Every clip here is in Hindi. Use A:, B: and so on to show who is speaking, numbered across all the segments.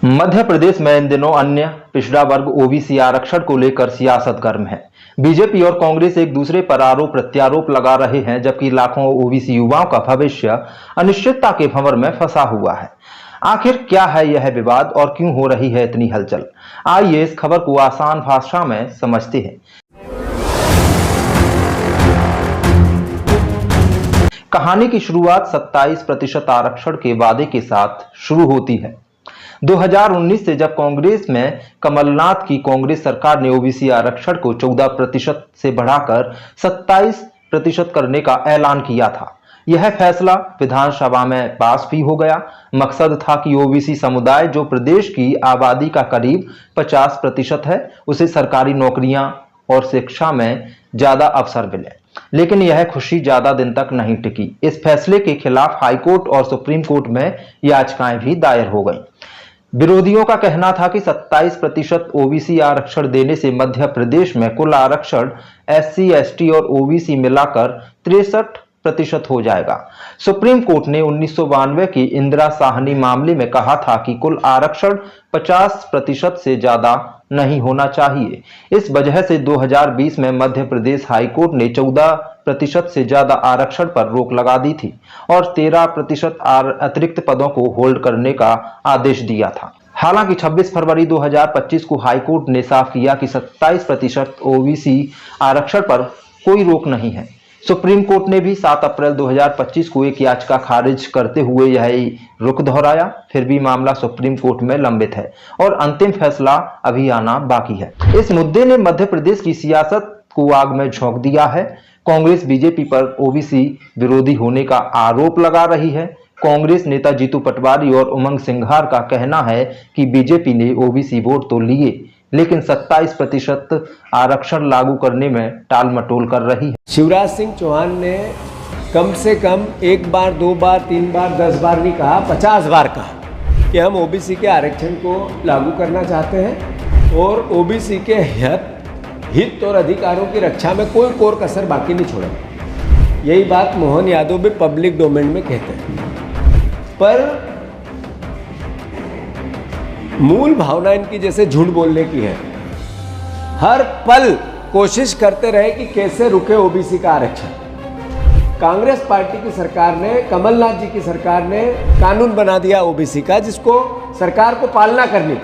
A: मध्य प्रदेश में इन दिनों अन्य पिछड़ा वर्ग ओबीसी आरक्षण को लेकर सियासत गर्म है। बीजेपी और कांग्रेस एक दूसरे पर आरोप प्रत्यारोप लगा रहे हैं, जबकि लाखों ओबीसी युवाओं का भविष्य अनिश्चितता के भंवर में फंसा हुआ है। आखिर क्या है यह विवाद और क्यों हो रही है इतनी हलचल? आइए इस खबर को आसान भाषा में समझते हैं। कहानी की शुरुआत 27% आरक्षण के वादे के साथ शुरू होती है। 2019 से जब कांग्रेस में कमलनाथ की कांग्रेस सरकार ने ओबीसी आरक्षण को 14% से बढ़ाकर 27% करने का ऐलान किया था। यह फैसला विधानसभा में पास भी हो गया। मकसद था कि ओबीसी समुदाय, जो प्रदेश की आबादी का करीब 50% है, उसे सरकारी नौकरियां और शिक्षा में ज्यादा अवसर मिले। लेकिन यह खुशी ज्यादा दिन तक नहीं टिकी। इस फैसले के खिलाफ हाईकोर्ट और सुप्रीम कोर्ट में याचिकाएं भी दायर हो गईं। विरोधियों का कहना था कि 27% ओबीसी आरक्षण देने से मध्य प्रदेश में कुल आरक्षण एससी, एसटी और ओबीसी मिलाकर 63% हो जाएगा। सुप्रीम कोर्ट ने 1992 की इंदिरा साहनी मामले में कहा था कि कुल आरक्षण 50% से ज्यादा नहीं होना चाहिए। इस वजह से 2020 में मध्य प्रदेश हाईकोर्ट ने 14% से ज्यादा आरक्षण पर रोक लगा दी थी और 13% अतिरिक्त पदों को होल्ड करने का आदेश दिया था। हालांकि 26 फरवरी 2025 को हाईकोर्ट ने साफ किया कि 27% ओबीसी आरक्षण पर कोई रोक नहीं है। सुप्रीम कोर्ट ने भी 7 अप्रैल 2025 को एक याचिका खारिज करते हुए यह रुख दोहराया। फिर भी मामला सुप्रीम कोर्ट में लंबित है और अंतिम फैसला अभी आना बाकी है। इस मुद्दे ने मध्य प्रदेश की सियासत को आग में झोंक दिया है। कांग्रेस बीजेपी पर ओबीसी विरोधी होने का आरोप लगा रही है। कांग्रेस नेता जीतू पटवारी और उमंग सिंघार का कहना है कि बीजेपी ने ओबीसी वोट तो लिए, लेकिन 27% आरक्षण लागू करने में टाल मटोल कर रही है।
B: शिवराज सिंह चौहान ने कम से कम 1 बार, 2 बार, 3 बार, 10 बार नहीं कहा, 50 बार कहा कि हम ओबीसी के आरक्षण को लागू करना चाहते हैं और ओबीसी के हित और अधिकारों की रक्षा में कोई कोर कसर बाकी नहीं छोड़ेंगे। यही बात मोहन यादव भी पब्लिक डोमेन में कहते हैं, पर मूल भावना इनकी जैसे झूठ बोलने की है। हर पल कोशिश करते रहे कि कैसे रुके ओबीसी का आरक्षण। कांग्रेस पार्टी की सरकार ने, कमलनाथ जी की सरकार ने कानून बना दिया ओबीसी का, जिसको सरकार को पालना करनी।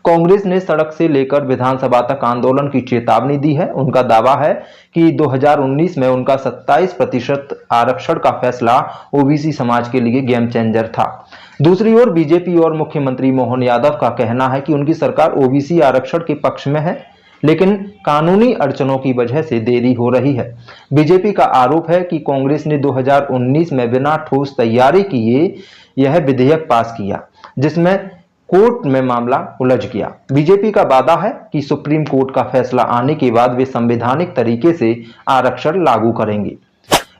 A: कांग्रेस ने सड़क से लेकर विधानसभा तक आंदोलन की चेतावनी दी है। उनका दावा है कि 2019 में उनका 27% आरक्षण का फैसला ओबीसी समाज के लिए गेम चेंजर था। दूसरी ओर बीजेपी और मुख्यमंत्री मोहन यादव का कहना है कि उनकी सरकार ओबीसी आरक्षण के पक्ष में है, लेकिन कानूनी अड़चनों की वजह से देरी हो रही है। बीजेपी का आरोप है कि कांग्रेस ने 2019 में बिना ठोस तैयारी किए यह विधेयक पास किया, जिसमें कोर्ट में मामला उलझ गया। बीजेपी का वादा है कि सुप्रीम कोर्ट का फैसला आने के बाद वे संवैधानिक तरीके से आरक्षण लागू करेंगे।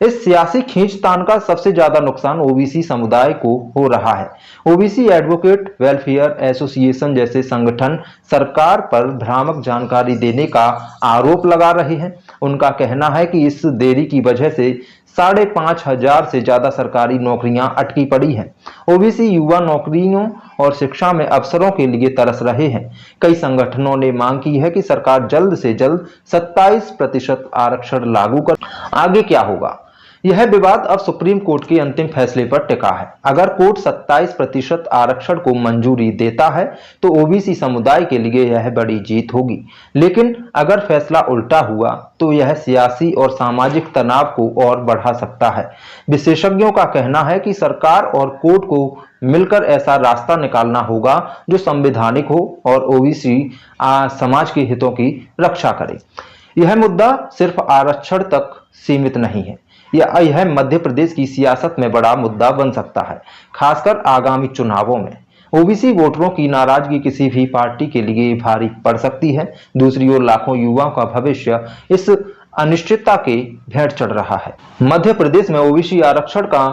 A: इस सियासी खींचतान का सबसे ज्यादा नुकसान ओबीसी समुदाय को हो रहा है। ओबीसी एडवोकेट वेलफेयर एसोसिएशन जैसे संगठन सरकार पर भ्रामक जानकारी देने का आरोप लगा रहे हैं। उनका कहना है कि इस देरी की वजह से 5,500 से ज्यादा सरकारी नौकरियां अटकी पड़ी हैं। ओबीसी युवा नौकरियों और शिक्षा में अवसरों के लिए तरस रहे हैं। कई संगठनों ने मांग की है कि सरकार जल्द से जल्द 27% आरक्षण लागू कर। आगे क्या होगा? यह विवाद अब सुप्रीम कोर्ट के अंतिम फैसले पर टिका है। अगर कोर्ट 27% आरक्षण को मंजूरी देता है तो ओबीसी समुदाय के लिए यह बड़ी जीत होगी। लेकिन अगर फैसला उल्टा हुआ तो यह सियासी और सामाजिक तनाव को और बढ़ा सकता है। विशेषज्ञों का कहना है कि सरकार और कोर्ट को मिलकर ऐसा रास्ता निकालना होगा जो संवैधानिक हो और ओबीसी समाज के हितों की रक्षा करे। यह मुद्दा सिर्फ आरक्षण तक सीमित नहीं है। यह मध्य प्रदेश की सियासत में बड़ा मुद्दा बन सकता है, खासकर आगामी चुनावों में। ओबीसी वोटरों की नाराजगी किसी भी पार्टी के लिए भारी पड़ सकती है। दूसरी ओर लाखों युवाओं का भविष्य इस अनिश्चितता के भेंट चढ़ रहा है। मध्य प्रदेश में ओबीसी आरक्षण का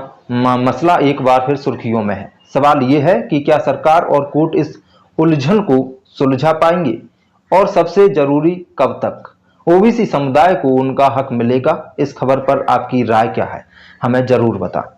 A: मसला एक बार फिर सुर्खियों में है। सवाल यह है कि क्या सरकार और कोर्ट इस उलझन को सुलझा पाएंगे, और सबसे जरूरी, कब तक ओबीसी समुदाय को उनका हक मिलेगा? इस खबर पर आपकी राय क्या है? हमें जरूर बताएं।